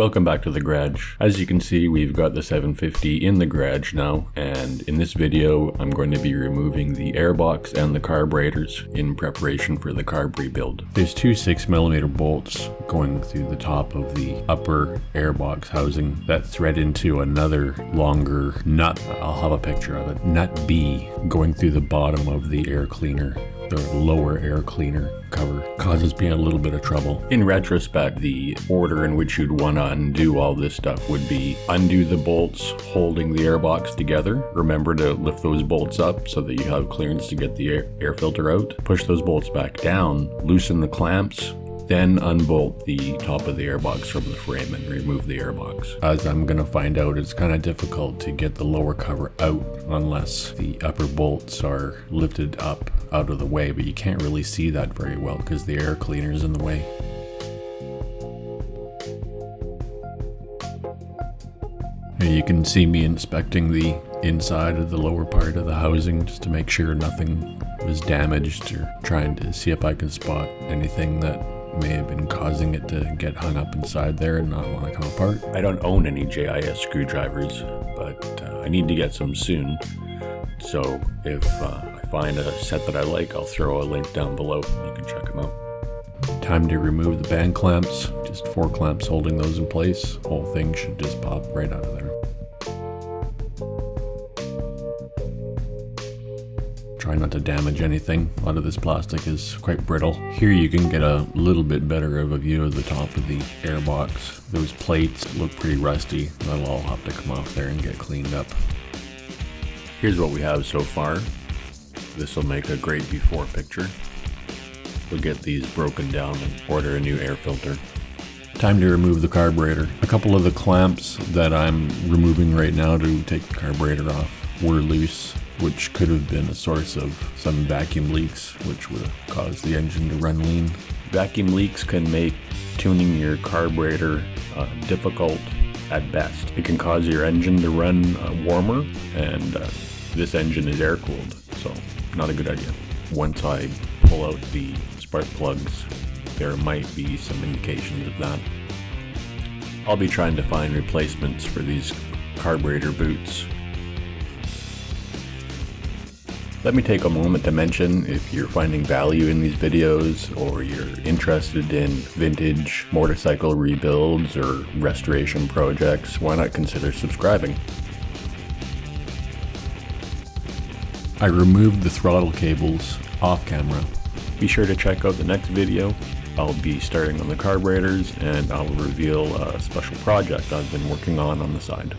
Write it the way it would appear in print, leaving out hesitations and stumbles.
Welcome back to the garage. As you can see, we've got the 750 in the garage now, and in this video I'm going to be removing the airbox and the carburetors in preparation for the carb rebuild. There's two 6mm bolts going through the top of the upper airbox housing that thread into another longer nut. I'll have a picture of it. Nut B going through the bottom of the air cleaner. The lower air cleaner cover causes me a little bit of trouble. In retrospect, the order in which you'd want to undo all this stuff would be undo the bolts holding the airbox together. Remember to lift those bolts up so that you have clearance to get the air filter out. Push those bolts back down, loosen the clamps, then unbolt the top of the airbox from the frame and remove the airbox. As I'm gonna find out, it's kind of difficult to get the lower cover out unless the upper bolts are lifted up out of the way, but you can't really see that very well because the air cleaner is in the way. Here you can see me inspecting the inside of the lower part of the housing just to make sure nothing was damaged, or trying to see if I can spot anything that may have been causing it to get hung up inside there and not want to come apart. I don't own any JIS screwdrivers, but I need to get some soon. So if I find a set that I like, I'll throw a link down below. You can check them out. Time to remove the band clamps. Just 4 clamps holding those in place. Whole thing should just pop right out of there. Try not to damage anything. A lot of this plastic is quite brittle. Here you can get a little bit better of a view of the top of the airbox. Those plates look pretty rusty. That'll all have to come off there and get cleaned up. Here's what we have so far. This will make a great before picture. We'll get these broken down and order a new air filter. Time to remove the carburetor. A couple of the clamps that I'm removing right now to take the carburetor off were loose, which could have been a source of some vacuum leaks, which would have caused the engine to run lean. Vacuum leaks can make tuning your carburetor difficult at best. It can cause your engine to run warmer, and this engine is air cooled, so not a good idea. Once I pull out the spark plugs, there might be some indications of that. I'll be trying to find replacements for these carburetor boots. Let me take a moment to mention, if you're finding value in these videos or you're interested in vintage motorcycle rebuilds or restoration projects, why not consider subscribing? I removed the throttle cables off camera. Be sure to check out the next video. I'll be starting on the carburetors, and I'll reveal a special project I've been working on the side.